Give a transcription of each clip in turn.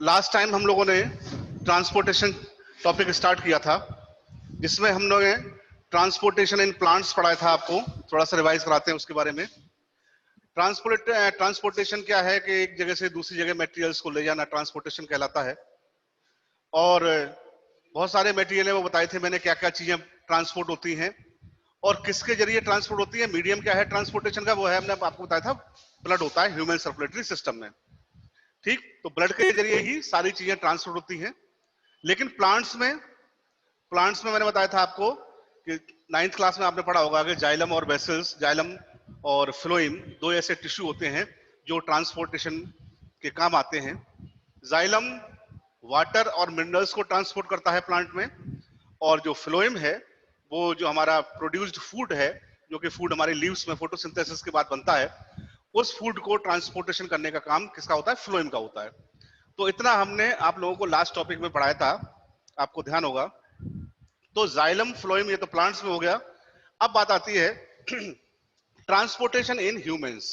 Last time हम लोगों ने ट्रांसपोर्टेशन टॉपिक स्टार्ट किया था, जिसमें हम लोगों ने ट्रांसपोर्टेशन इन प्लांट्स पढ़ाया था। आपको थोड़ा सा रिवाइज कराते हैं उसके बारे में। ट्रांसपोर्टेशन क्या है कि एक जगह से दूसरी जगह मटेरियल्स को ले जाना ट्रांसपोर्टेशन कहलाता है। और बहुत सारे मटेरियल है, वो बताए थे मैंने क्या क्या चीजें ट्रांसपोर्ट होती हैं और किसके जरिए ट्रांसपोर्ट होती है। मीडियम क्या है ट्रांसपोर्टेशन का, वो है हमने आपको बताया था, ब्लड होता है ह्यूमन सर्कुलेटरी सिस्टम में। ठीक, तो ब्लड के जरिए ही सारी चीजें ट्रांसपोर्ट होती हैं। लेकिन प्लांट्स में मैंने बताया था आपको कि 9th क्लास में आपने पढ़ा होगा कि जाइलम और वेसल्स, जाइलम और फ्लोएम, दो ऐसे टिश्यू होते हैं जो ट्रांसपोर्टेशन के काम आते हैं। जाइलम वाटर और मिनरल्स को ट्रांसपोर्ट करता है प्लांट में, और जो फ्लोएम है वो जो हमारा प्रोड्यूस्ड फूड है, जो कि फूड हमारे लीव्स में फोटोसिंथेसिस के बाद बनता है, उस फूड को ट्रांसपोर्टेशन करने का काम किसका होता है? फ्लोएम का होता है। तो इतना हमने आप लोगों को लास्ट टॉपिक में पढ़ाया था, आपको ध्यान होगा। तो जाइलम फ्लोएम ये तो प्लांट्स में हो गया। अब बात आती है ट्रांसपोर्टेशन इन ह्यूमंस।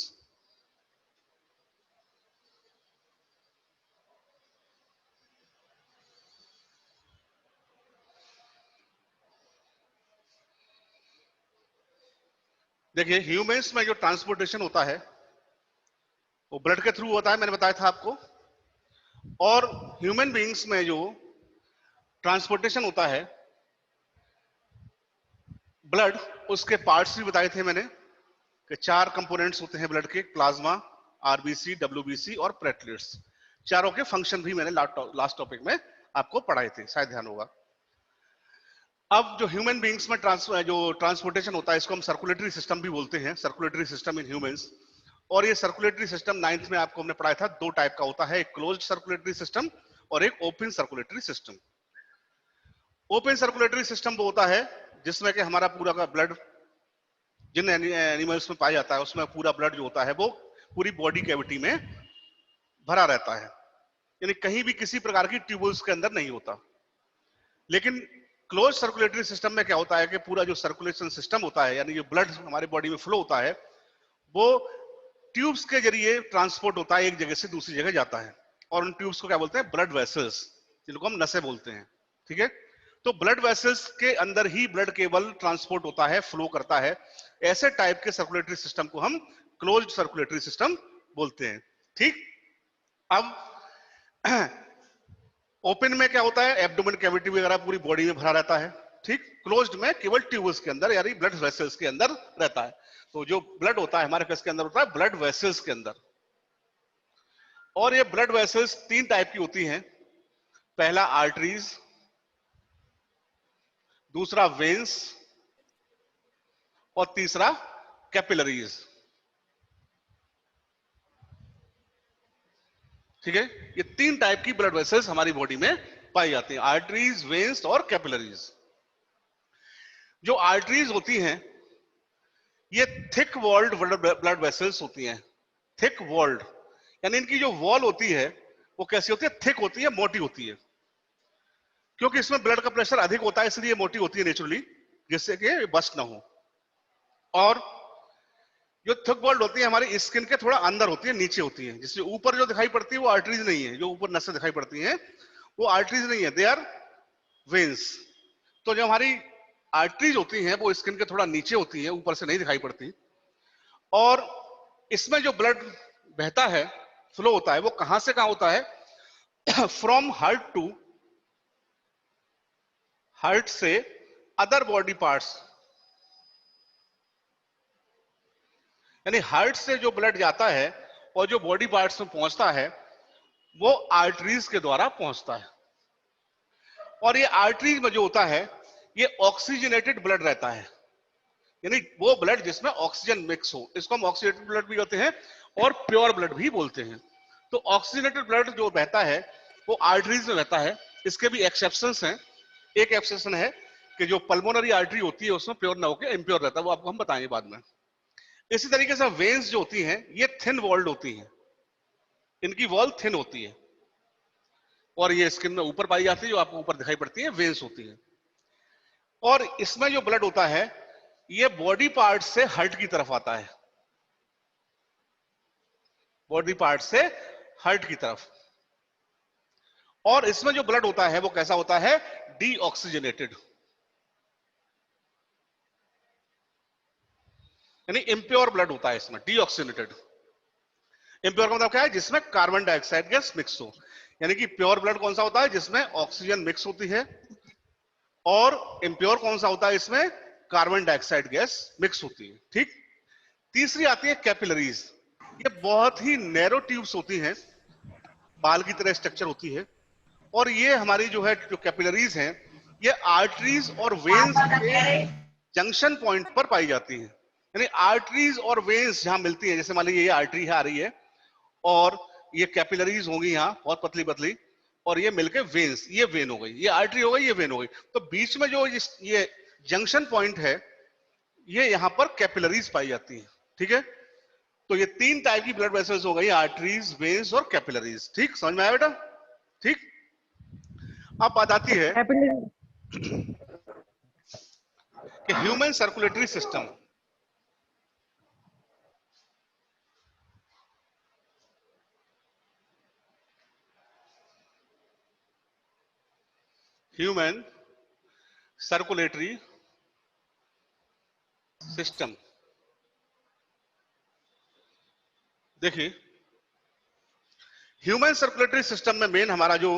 देखिए, ह्यूमंस में जो ट्रांसपोर्टेशन होता है वो ब्लड के थ्रू होता है, मैंने बताया था आपको। और ह्यूमन बीइंग्स में जो ट्रांसपोर्टेशन होता है ब्लड, उसके पार्ट्स भी बताए थे मैंने कि 4 कंपोनेंट्स होते हैं ब्लड के: प्लाज्मा, आरबीसी, डब्ल्यूबीसी और प्लेटलेट्स। चारों के फंक्शन भी मैंने लास्ट टॉपिक में आपको पढ़ाए थे, शायद ध्यान होगा। अब जो ह्यूमन बीइंग्स में जो ट्रांसपोर्टेशन होता है, इसको हम सर्कुलेटरी सिस्टम भी बोलते हैं, सर्कुलेटरी सिस्टम इन ह्यूमंस। और ये सर्कुलेटरी सिस्टम 9th में आपको हमने पढ़ाया था, 2 टाइप का होता है, एक क्लोज्ड सर्कुलेटरी सिस्टम और एक open circulatory system. Open circulatory system वो होता है जिसमें कि हमारा पूरा का ब्लड, जिन एनिमल्स में पाया जाता है उसमें पूरा ब्लड जो होता है वो पूरी बॉडी कैविटी में भरा रहता है, यानी कहीं भी किसी प्रकार की ट्यूबल्स के अंदर नहीं होता। लेकिन क्लोज सर्कुलेटरी सिस्टम में क्या होता है कि पूरा जो सर्कुलेशन सिस्टम होता है, यानी जो ब्लड हमारे बॉडी में फ्लो होता है, वो ट्यूब्स के जरिए ट्रांसपोर्ट होता है, एक जगह से दूसरी जगह जाता है। और उन ट्यूब्स को क्या बोलते हैं? ब्लड वेसल्स, जिनको हम नसें बोलते हैं। ठीक है, तो ब्लड वेसल्स के अंदर ही ब्लड केवल ट्रांसपोर्ट होता है, फ्लो करता है। ऐसे टाइप के सर्कुलेटरी सिस्टम को हम क्लोज्ड सर्कुलेटरी सिस्टम बोलते हैं। ठीक, अब ओपन में क्या होता है? एब्डोमेन कैविटी वगैरह पूरी बॉडी में भरा रहता है। ठीक, क्लोज्ड में केवल ट्यूब्स के अंदर, यानी ब्लड वेसल्स के अंदर रहता है। तो जो ब्लड होता है हमारे किसके अंदर होता है? ब्लड वेसल्स के अंदर। और ये ब्लड वेसल्स 3 टाइप की होती हैं। पहला आर्टरीज, दूसरा वेन्स और तीसरा कैपिलरीज। ठीक है, ये 3 टाइप की ब्लड वेसल्स हमारी बॉडी में पाई जाती हैं, आर्टरीज, वेन्स और कैपिलरीज। जो आर्टरीज होती हैं ये थिक वॉल्ड ब्लड वेसल्स होती हैं। थिक वॉल्ड यानी इनकी जो वॉल होती है वो कैसी होती है? थिक होती है, मोटी होती है। क्योंकि इसमें ब्लड का प्रेशर अधिक होता है इसलिए मोटी होती है नेचुरली, जिससे कि बस्ट ना हो। और जो थिक वॉल्ड होती है हमारी स्किन के थोड़ा अंदर होती है, नीचे होती है, जिससे ऊपर जो दिखाई पड़ती है वो आर्टरीज नहीं है। जो ऊपर नसें दिखाई पड़ती हैं वो आर्टरीज नहीं है, दे आर वेन्स। तो जो हमारी आर्टरीज होती हैं वो स्किन के थोड़ा नीचे होती है, ऊपर से नहीं दिखाई पड़ती। और इसमें जो ब्लड बहता है, फ्लो होता है, वो कहां से कहां होता है? फ्रॉम हार्ट से अदर बॉडी पार्ट्स, यानी हार्ट से जो ब्लड जाता है और जो बॉडी पार्ट्स में पहुंचता है वो आर्टरीज के द्वारा पहुंचता है। और ये आर्टरीज में जो होता है ये ऑक्सीजनेटेड ब्लड रहता है, यानी वो ब्लड जिसमें ऑक्सीजन मिक्स हो, इसको हम ऑक्सीजनेटेड ब्लड भी कहते हैं और प्योर ब्लड भी बोलते हैं। तो ऑक्सीजनेटेड ब्लड जो बहता है वो आर्टरीज में बहता है। इसके भी एक्सेप्शंस हैं। एक एक्सेप्शन है कि जो पल्मोनरी आर्टरी होती है उसमें प्योर ना होकर इम्प्योर रहता है, वो आपको हम बताएंगे बाद में। इसी तरीके से वेन्स जो होती हैं ये थिन वॉल्ड होती हैं, इनकी वॉल थिन होती है और ये स्किन में ऊपर पाई जाती है, जो आपको ऊपर दिखाई पड़ती है वेन्स होती है। और इसमें जो ब्लड होता है ये बॉडी पार्ट से हार्ट की तरफ आता है, बॉडी पार्ट से हार्ट की तरफ। और इसमें जो ब्लड होता है वो कैसा होता है, डीऑक्सीजनेटेड, यानी इम्प्योर ब्लड होता है इसमें, डीऑक्सीजनेटेड। इम्प्योर का मतलब क्या है, जिसमें कार्बन डाइऑक्साइड गैस मिक्स हो। यानी कि प्योर ब्लड कौन सा होता है, जिसमें ऑक्सीजन मिक्स होती है, और इम्प्योर कौन सा होता है, इसमें कार्बन डाइऑक्साइड गैस मिक्स होती है। ठीक। तीसरी आती है कैपिलरीज। ये बहुत ही नैरो ट्यूब्स होती हैं, बाल की तरह स्ट्रक्चर होती है, और ये हमारी जो है जो कैपिलरीज हैं, ये आर्टरीज और वेन्स के जंक्शन पॉइंट पर पाई जाती हैं। यानी आर्टरीज और वेन्स जहां मिलती हैं, जैसे मान लीजिए ये आर्टरी है आ रही है, और ये कैपिलरीज होंगी यहां बहुत पतली पतली, और ये मिलके वेन्स, ये वेन हो गई, ये आर्टरी हो गई, ये वेन हो गई। तो बीच में जो ये जंक्शन पॉइंट है, ये यहां पर कैपिलरीज पाई जाती है। ठीक है, तो ये तीन टाइप की ब्लड वेसल्स हो गई, आर्टरीज, वेन्स और कैपिलरीज। ठीक, समझ में आया बेटा? ठीक। अब बात आती है कि human circulatory system. Human circulatory system, देखिए ह्यूमन सर्कुलेटरी सिस्टम में मेन हमारा जो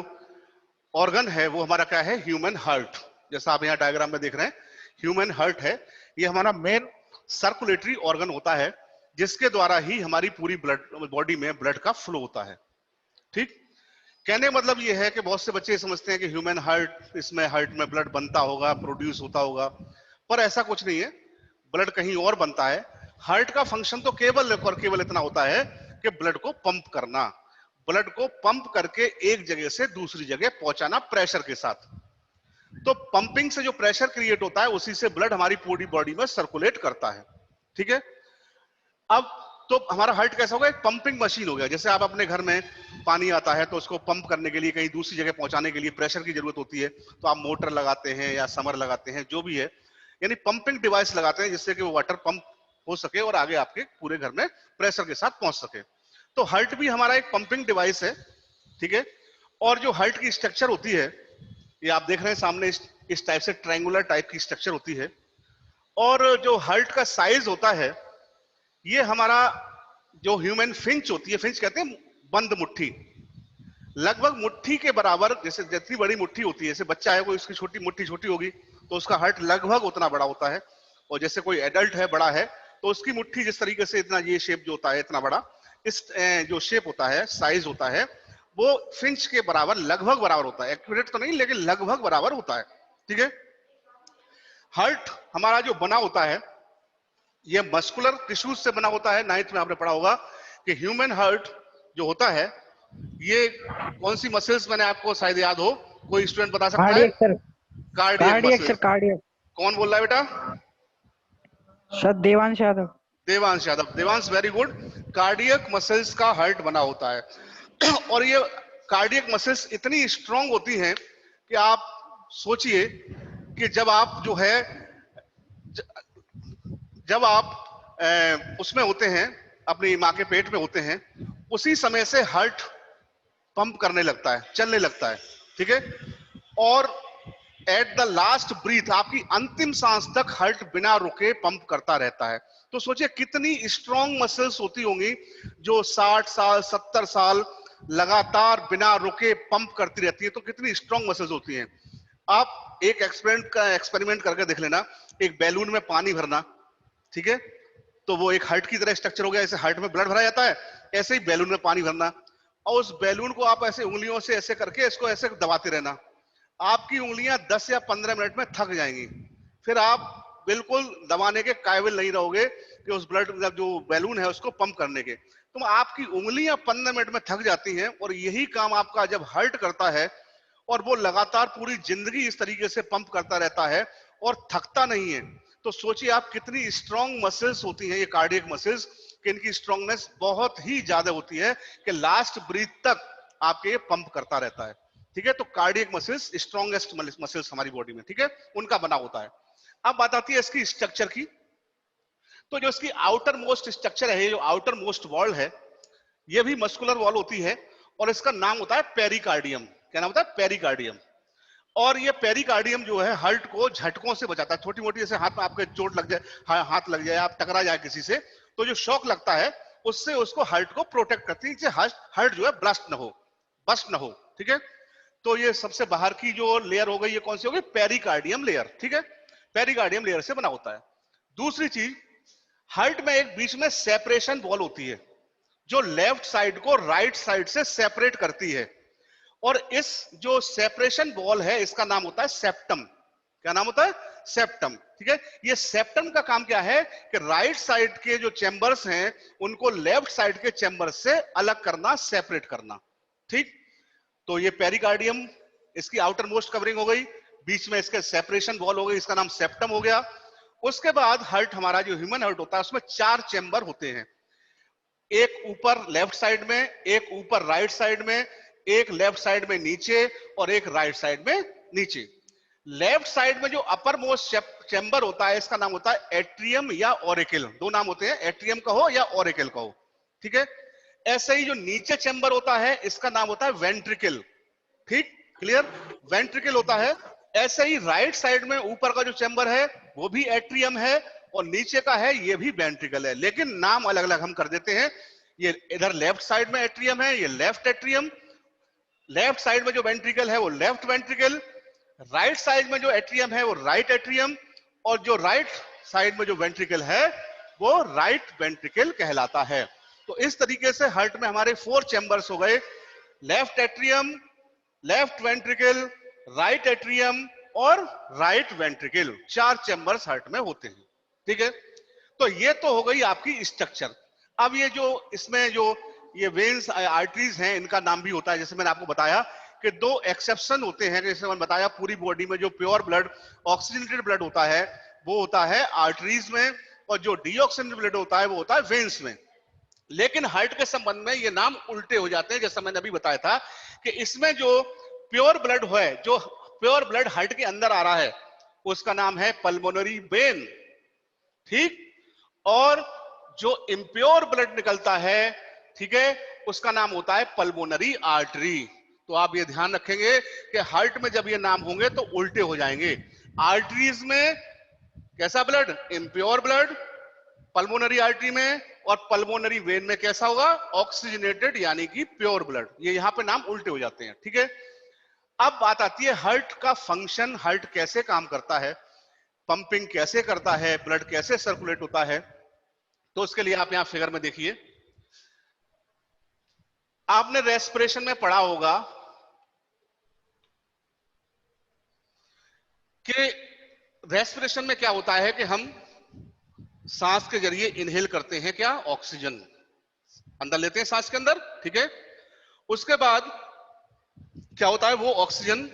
ऑर्गन है वो हमारा क्या है, ह्यूमन हार्ट। जैसा आप यहां डायग्राम में देख रहे हैं, ह्यूमन हार्ट है, ये हमारा मेन सर्कुलेटरी ऑर्गन होता है, जिसके द्वारा ही हमारी पूरी ब्लड बॉडी में ब्लड का फ्लो होता है। ठीक। कहने मतलब ये है कि बहुत से बच्चे समझते हैं कि ह्यूमन हार्ट, इसमें हार्ट में ब्लड बनता होगा, प्रोड्यूस होता होगा, पर ऐसा कुछ नहीं है। ब्लड कहीं और बनता है। हार्ट का फंक्शन तो केवल और केवल इतना होता है कि ब्लड को पंप करना, ब्लड को पंप करके एक जगह से दूसरी जगह पहुंचाना प्रेशर के साथ। तो पंपिंग से जो प्रेशर क्रिएट होता है, उसी से ब्लड हमारी पूरी बॉडी में सर्कुलेट करता है। ठीक है। अब तो हमारा हार्ट कैसा होगा, एक पंपिंग मशीन हो गया। जैसे आप अपने घर में पानी आता है तो उसको पंप करने के लिए, कहीं दूसरी जगह पहुंचाने के लिए प्रेशर की जरूरत होती है, तो आप मोटर लगाते हैं या समर लगाते हैं, जो भी है, यानी पंपिंग डिवाइस लगाते हैं, जिससे कि वो वाटर पंप हो सके और आगे आपके पूरे घर में प्रेशर के साथ पहुंच सके। तो हार्ट भी हमारा एक पंपिंग डिवाइस है। ठीक है। और जो हार्ट की स्ट्रक्चर होती है, ये आप देख रहे हैं सामने, इस टाइप से ट्रायंगुलर टाइप की स्ट्रक्चर होती है। और जो हार्ट का साइज होता है, ये हमारा जो ह्यूमन फिंच होती है, फिंच कहते हैं बंद मुट्ठी, लगभग मुट्ठी के बराबर। जैसे जितनी बड़ी मुट्ठी होती है, जैसे बच्चा है कोई, उसकी छोटी मुट्ठी छोटी होगी तो उसका हार्ट लगभग उतना बड़ा होता है। और जैसे कोई एडल्ट है, बड़ा है, तो उसकी मुट्ठी जिस तरीके से इतना, ये शेप जो होता है इतना बड़ा, इस जो शेप होता है, साइज होता है, वो फिंच के बराबर लगभग बराबर होता है। एक्यूरेट तो नहीं, लेकिन लगभग बराबर होता है। ठीक है। हार्ट हमारा जो बना होता है, ये मस्कुलर टिश्यूज से बना होता है। 9th में आपने पढ़ा होगा कि ह्यूमन हार्ट जो होता है, ये कौन सी मसल्स, मैंने आपको शायद याद हो, कोई स्टूडेंट बता सकता है? Cardiac sir, cardiac muscles. Cardiac. कौन बोल रहा है बेटा? Sir Devansh Yadav. Devansh Yadav. Devansh, very good. Cardiac muscles का हार्ट बना होता है। और ये कार्डियक मसल्स इतनी स्ट्रांग होती हैं कि आप सोचिए कि जब आप जो है, जब आप उसमें होते हैं, अपनी माँ के पेट में होते हैं, उसी समय से हार्ट पंप करने लगता है, चलने लगता है। ठीक है। और एट द लास्ट ब्रीथ, आपकी अंतिम सांस तक हार्ट बिना रुके पंप करता रहता है। तो सोचिए कितनी स्ट्रांग मसल्स होती होंगी जो 60 साल 70 साल लगातार बिना रुके पंप करती रहती है। तो कितनी स्ट्रांग मसल्स होती हैं। आप एक एक्सपेरिमेंट करके देख लेना, एक बैलून में पानी भरना। ठीक है। तो वो एक हार्ट की तरह स्ट्रक्चर हो गया, जैसे हार्ट में ब्लड भरा जाता है, ऐसे ही बैलून में पानी भरना, और उस बैलून को आप ऐसे उंगलियों से ऐसे करके इसको ऐसे दबाते रहना। आपकी उंगलियां 10 या 15 मिनट में थक जाएंगी। फिर आप बिल्कुल दबाने के काबिल नहीं रहोगे कि उस ब्लड, जो बैलून है, उसको पंप करने के। तो आपकी उंगलियां 15 मिनट में थक जाती हैं, और यही काम आपका जब हार्ट करता है, और वो लगातार पूरी जिंदगी इस तरीके से पंप करता रहता है और थकता नहीं है। तो सोचिए आप कितनी स्ट्रांग मसल्स होती हैं ये कार्डियक मसल्स, कि इनकी स्ट्रांगनेस बहुत ही ज्यादा होती है कि लास्ट ब्रीथ तक आपके पंप करता रहता है। ठीक है। तो कार्डियक मसल्स स्ट्रांगेस्ट मसल्स हमारी बॉडी में, ठीक है, उनका बना होता है। अब बात आती है इसकी स्ट्रक्चर की। तो जो इसकी आउटर मोस्ट स्ट्रक्चर है, जो आउटर मोस्ट वॉल है, ये भी मस्कुलर वॉल होती है, और इसका नाम होता है पेरिकार्डियम। क्या नाम होता है? पेरिकार्डियम। और ये पेरिकार्डियम जो है हार्ट को झटकों से बचाता है। छोटी मोटी जैसे हाथ में आपके चोट लग जाए, हाथ लग जाए, आप टकरा जाए किसी से, तो जो शॉक लगता है उससे उसको हार्ट को प्रोटेक्ट करती है, हार्ट जो है ब्लास्ट ना हो, बस्ट ना हो। ठीक है, तो ये सबसे बाहर की जो लेयर हो गई, ये कौन सी हो गई? Pericardium layer. ठीक है, पेरिकार्डियम लेयर से बना होता है। दूसरी चीज, हार्ट में एक बीच में सेपरेशन वॉल होती है जो लेफ्ट साइड को राइट साइड से सेपरेट करती है, और इस जो सेपरेशन वॉल है इसका नाम होता है सेप्टम। क्या नाम होता है? सेप्टम। ठीक है, ये सेप्टम का काम क्या है कि राइट साइड के जो चैम्बर्स हैं उनको लेफ्ट साइड के चैम्बर से अलग करना, सेपरेट करना। ठीक, तो ये पेरिकार्डियम इसकी आउटर मोस्ट कवरिंग हो गई, बीच में इसके सेपरेशन वॉल हो गई, इसका नाम सेप्टम हो गया। उसके बाद हार्ट, हमारा जो ह्यूमन हार्ट होता है उसमें 4 चैम्बर होते हैं, एक ऊपर लेफ्ट साइड में, एक ऊपर राइट साइड में, एक लेफ्ट साइड में नीचे, और एक राइट साइड में नीचे। लेफ्ट साइड में जो अपर मोस्ट चैम्बर होता है इसका नाम होता है एट्रियम या ऑरिकल। दो नाम होते हैं, एट्रियम कहो या ऑरिकल कहो। ठीक है, ऐसे ही जो नीचे चैम्बर होता है इसका नाम होता है वेंट्रिकल। ठीक, क्लियर? वेंट्रिकल होता है। ऐसे ही राइट साइड में ऊपर का जो चैम्बर है वो भी एट्रियम है, और नीचे का है ये भी वेंट्रिकल है, लेकिन नाम अलग अलग हम कर देते हैं। ये इधर लेफ्ट साइड में एट्रियम है, ये लेफ्ट एट्रियम। लेफ्ट साइड में जो वेंट्रिकल है वो लेफ्ट वेंट्रिकल, राइट साइड में जो एट्रियम है वो राइट एट्रियम, और जो राइट साइड में जो वेंट्रिकल है वो राइट वेंट्रिकल कहलाता है। तो इस तरीके से हार्ट में हमारे 4 चैम्बर्स हो गए, left atrium, left ventricle, right atrium और राइट वेंट्रिकल। 4 चैम्बर्स हार्ट में होते हैं। ठीक है, तो ये तो हो गई आपकी स्ट्रक्चर। अब ये जो इसमें जो ये वेन्स, आर्टरीज हैं, इनका नाम भी होता है। जैसे मैंने आपको बताया कि 2 एक्सेप्शन होते हैं, जैसे मैंने बताया पूरी बॉडी में जो प्योर ब्लड, ऑक्सीजनेटेड ब्लड होता है वो होता है आर्टरीज में, और जो डीऑक्सीजनेटेड ब्लड होता है वो होता है वेन्स में। लेकिन हार्ट के संबंध में ये नाम उल्टे हो जाते हैं। जैसा मैंने अभी बताया था कि इसमें जो प्योर ब्लड है, जो प्योर ब्लड हार्ट के अंदर आ रहा है उसका नाम है पल्मोनरी वेन। ठीक, और जो इम्प्योर ब्लड निकलता है, ठीक है, उसका नाम होता है पल्मोनरी आर्टरी। तो आप ये ध्यान रखेंगे कि हार्ट में जब ये नाम होंगे तो उल्टे हो जाएंगे। आर्टरीज में कैसा blood? Impure blood. Pulmonary artery में और पल्मोनरी वेन में कैसा होगा? ऑक्सीजनेटेड यानी कि प्योर ब्लड। ये यहां पे नाम उल्टे हो जाते हैं। ठीक है, अब बात आती है हार्ट का फंक्शन, हार्ट कैसे काम करता है, पंपिंग कैसे करता है, ब्लड कैसे सर्कुलेट होता है। तो उसके लिए आप यहां फिगर में देखिए, आपने रेस्पिरेशन में पढ़ा होगा कि रेस्पिरेशन में क्या होता है कि हम सांस के जरिए इनहेल करते हैं, क्या? ऑक्सीजन अंदर लेते हैं सांस के अंदर। ठीक है, उसके बाद क्या होता है, वो ऑक्सीजन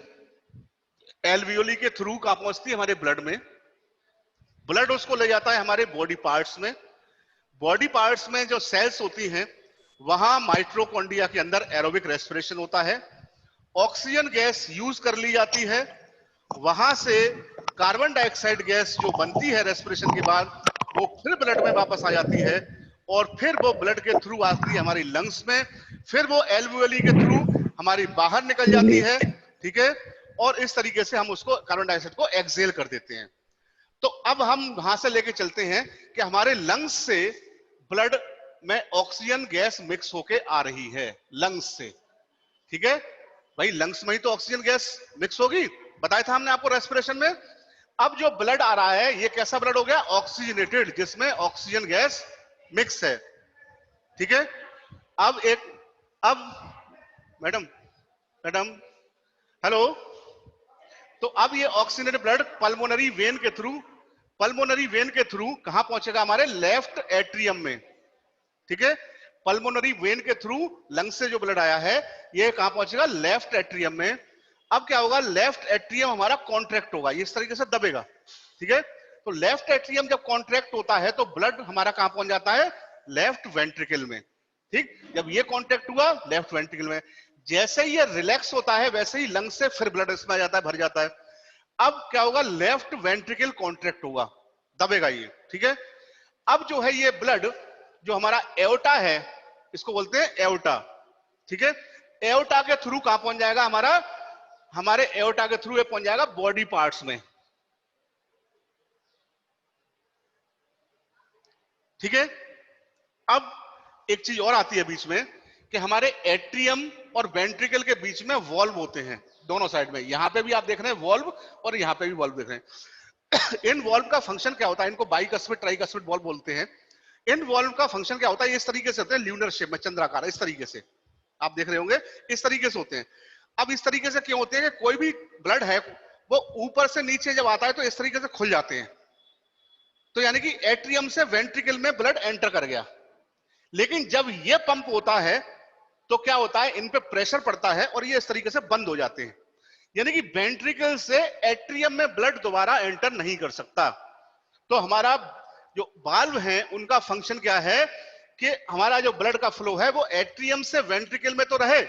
एल्वियोली के थ्रू कहां पहुंचती है? हमारे ब्लड में। ब्लड उसको ले जाता है हमारे बॉडी पार्ट्स में। बॉडी पार्ट्स में जो सेल्स होती हैं वहां माइटोकॉन्ड्रिया के अंदर एरोबिक रेस्पिरेशन होता है, ऑक्सीजन गैस यूज कर ली जाती है, वहां से कार्बन डाइऑक्साइड गैस जो बनती है रेस्पिरेशन के बाद वो फिर ब्लड में वापस आ जाती है, और फिर वो ब्लड के थ्रू आती है हमारी लंग्स में, फिर वो एल्वियोली के थ्रू हमारी बाहर निकल जाती है। ठीक है, और इस तरीके से हम उसको कार्बन डाइऑक्साइड को एक्सेल कर देते हैं। तो अब हम वहां से लेके चलते हैं कि हमारे लंग्स से ब्लड में ऑक्सीजन गैस मिक्स होके आ रही है, लंग्स से। ठीक है भाई, लंग्स में ही तो ऑक्सीजन गैस मिक्स होगी, बताया था हमने आपको रेस्पिरेशन में। अब जो ब्लड आ रहा है ये कैसा ब्लड हो गया? ऑक्सीजनेटेड, जिसमें ऑक्सीजन गैस मिक्स है। ठीक है, अब मैडम, मैडम, हेलो। तो अब ये ऑक्सीजनेटेड ब्लड पल्मोनरी वेन के थ्रू कहां पहुंचेगा? हमारे लेफ्ट एट्रियम में। ठीक है, पल्मोनरी वेन के थ्रू लंग्स से जो ब्लड आया है ये कहां पहुंचेगा? लेफ्ट एट्रियम में। अब क्या होगा? लेफ्ट एट्रियम हमारा कॉन्ट्रैक्ट होगा, इस तरीके से दबेगा। ठीक है, तो लेफ्ट एट्रियम जब कॉन्ट्रैक्ट होता है तो ब्लड हमारा कहां पहुंच जाता है? लेफ्ट वेंट्रिकल में। ठीक, जब ये कॉन्ट्रैक्ट हुआ लेफ्ट वेंट्रिकल में, जैसे ही ये रिलैक्स होता है वैसे ही लंग्स से फिर ब्लड इसमें आ जाता है, भर जाता है। अब क्या होगा? लेफ्ट वेंट्रिकल कॉन्ट्रैक्ट होगा, दबेगा ये। ठीक है, अब जो है ये ब्लड जो हमारा एओर्टा है इसको बोलते हैं एओर्टा। ठीक है, एओर्टा के थ्रू कहां पहुंच जाएगा हमारे एओर्टा के थ्रू ये पहुंच जाएगा बॉडी पार्ट्स में। ठीक है, अब एक चीज और आती है बीच में कि हमारे एट्रियम और वेंट्रिकल के बीच में वॉल्व होते हैं दोनों साइड में। यहां पे भी आप देख रहे हैं वॉल्व और यहां पे भी वॉल्व देख रहे हैं। इन वॉल्व का फंक्शन क्या होता है? इनको बाइकस्मिड ट्राइकस्मिड वॉल्व बोलते हैं। इन वॉल्व का फंक्शन क्या होता है? इस तरीके से होते हैं, ल्यूनर शेप में, चंद्राकार, इस तरीके से आप देख रहे होंगे, इस तरीके से होते हैं। अब इस तरीके से क्यों होते हैं कि कोई भी ब्लड है वो ऊपर से नीचे जब आता है तो इस तरीके से खुल जाते हैं, तो यानी कि एट्रियम से वेंट्रिकल में ब्लड एंटर कर गया। लेकिन जब ये पंप होता है तो क्या होता है? इन पे प्रेशर पड़ता है और ये इस तरीके से बंद हो जाते हैं, यानी कि वेंट्रिकल से एट्रियम में ब्लड दोबारा एंटर नहीं कर सकता। तो हमारा जो वाल्व है उनका फंक्शन क्या है कि हमारा जो ब्लड का फ्लो है वो एट्रियम से वेंट्रिकल में तो रहे,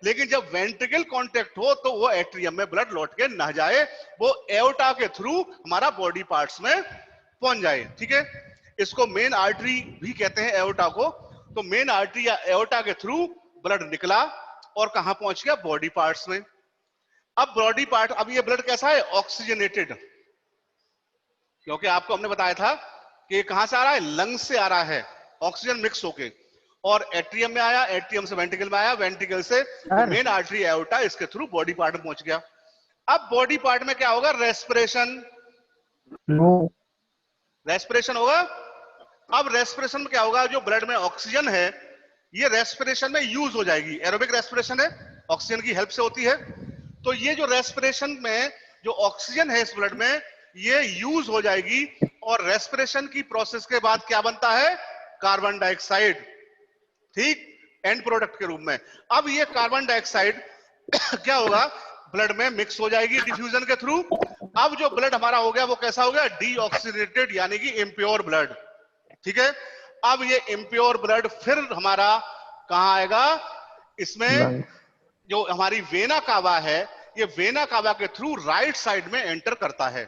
लेकिन जब वेंट्रिकल कांटेक्ट हो तो वो एट्रियम में ब्लड लौट के ना जाए, वो एओर्टा के थ्रू हमारा बॉडी पार्ट्स में पहुंच जाए। ठीक है, इसको मेन आर्टरी भी कहते हैं एओर्टा को। तो मेन आर्टरी या एओर्टा के थ्रू ब्लड निकला और कहां पहुंच गया? बॉडी पार्ट्स में। अब बॉडी पार्ट, अब ये ब्लड कैसा है? ऑक्सीजनेटेड, क्योंकि आपको हमने बताया था कि ये कहां से आ रहा है? लंग्स से आ रहा है, ऑक्सीजन मिक्स होके, और एट्रियम में आया, एट्रियम से वेंट्रिकल में आया, वेंट्रिकल से मेन आर्टरी एओर्टा, इसके थ्रू बॉडी पार्ट में पहुंच गया। अब बॉडी पार्ट में क्या होगा? रेस्पिरेशन, रेस्पिरेशन होगा। अब रेस्पिरेशन में क्या होगा? जो ब्लड में ऑक्सीजन है ये रेस्पिरेशन में यूज हो जाएगी। एरोबिक रेस्पिरेशन है, ऑक्सीजन की हेल्प से होती है। तो ये जो रेस्पिरेशन में जो ऑक्सीजन है इस ब्लड में ये यूज हो जाएगी, और रेस्पिरेशन की प्रोसेस के बाद क्या बनता है? कार्बन डाइऑक्साइड, ठीक, एंड प्रोडक्ट के रूप में। अब ये कार्बन डाइऑक्साइड क्या होगा? ब्लड में मिक्स हो जाएगी डिफ्यूजन के थ्रू। अब जो ब्लड हमारा हो गया वो कैसा हो गया? डीऑक्सीनेटेड, यानी कि इम्प्योर ब्लड। ठीक है, अब ये इम्प्योर ब्लड फिर हमारा कहां आएगा? इसमें जो हमारी वेना कावा है, ये वेना कावा के थ्रू राइट साइड में एंटर करता है,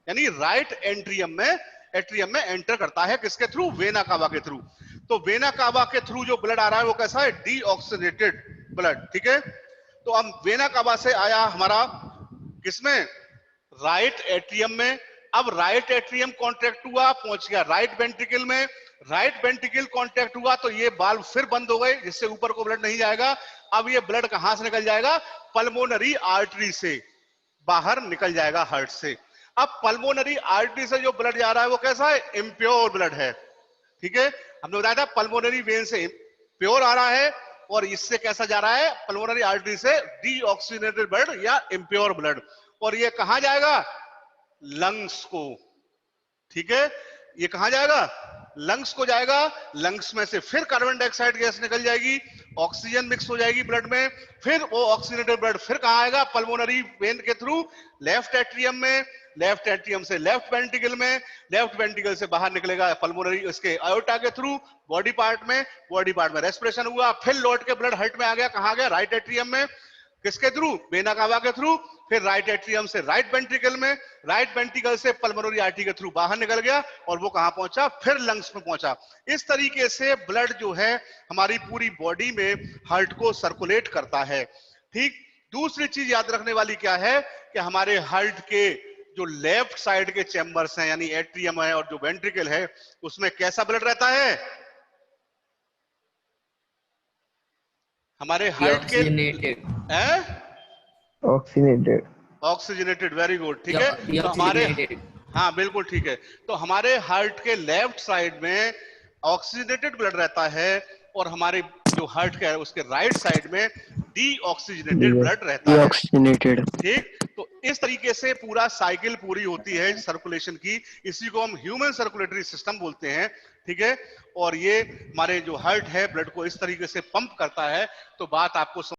यानी राइट एट्रियम में एंटर करता है। किसके थ्रू? वेना कावा के थ्रू। तो वेना कावा के थ्रू जो ब्लड आ रहा है वो कैसा है? Deoxygenated blood. ठीक है, तो अब वेना कावा से आया हमारा किसमें? राइट एट्रियम में। अब राइट एट्रियम कॉन्ट्रैक्ट हुआ, पहुंच गया राइट वेंट्रिकल में। राइट वेंट्रिकल कॉन्ट्रैक्ट हुआ तो ये वाल्व फिर बंद हो गए, जिससे ऊपर को ब्लड नहीं जाएगा। अब ये ब्लड कहां से निकल जाएगा? पल्मोनरी आर्टरी से बाहर निकल जाएगा, हार्ट से। अब पल्मोनरी आर्टरी से जो ब्लड जा रहा है वो कैसा है? इम्प्योर ब्लड है। ठीक है, हमने बताया था पल्मोनरी वेन से प्योर आ रहा है, और इससे कैसा जा रहा है? पल्मोनरी आर्टरी से डीऑक्सीनेटेड ब्लड या इम्प्योर ब्लड। और ये कहां जाएगा? लंग्स को। ठीक है, ये कहां जाएगा? लंग्स को जाएगा। लंग्स में से फिर कार्बन डाइऑक्साइड गैस निकल जाएगी, ऑक्सीजन मिक्स हो जाएगी ब्लड में। फिर वो ऑक्सीजनेटेड ब्लड फिर कहां आएगा? पल्मोनरी वेन के थ्रू लेफ्ट एट्रियम में, लेफ्ट एट्रियम से लेफ्ट वेंट्रिकल में, लेफ्ट वेंट्रिकल से बाहर निकलेगा पल्मोनरी इसके एओर्टा के थ्रू बॉडी पार्ट में। बॉडी पार्ट में रेस्पिरेशन हुआ, फिर लौट के ब्लड हार्ट में आ गया। कहां गया? राइट एट्रियम में। किसके थ्रू? वेना कावा के थ्रू। फिर राइट एट्रियम से राइट वेंट्रिकल में, राइट वेंट्रिकल से पल्मोनरी आर्टरी के थ्रू बाहर निकल गया, और वो कहां पहुंचा? फिर लंग्स में पहुंचा। इस तरीके से ब्लड जो है हमारी पूरी बॉडी में हार्ट को सर्कुलेट करता है। ठीक, दूसरी चीज याद रखने वाली क्या है कि हमारे हार्ट के जो लेफ्ट साइड के चैम्बर्स हैं, यानी एट्रियम है और जो वेंट्रिकल है, उसमें कैसा ब्लड रहता है? हमारे हार्ट के ऑक्सीनेटेड, ऑक्सीजनेटेड, वेरी गुड। ठीक है, तो हमारे, हाँ बिल्कुल ठीक है, तो हमारे हार्ट के लेफ्ट साइड में ऑक्सीजनेटेड ब्लड रहता है, और हमारे जो हार्ट का है उसके राइट साइड में डीऑक्सीजनेटेड ब्लड रहता है। ठीक, तो इस तरीके से पूरा साइकिल पूरी होती है सर्कुलेशन की। इसी को हम ह्यूमन सर्कुलेटरी सिस्टम बोलते हैं। ठीक है, और ये हमारे जो हार्ट है ब्लड को इस तरीके से पंप करता है। तो बात आपको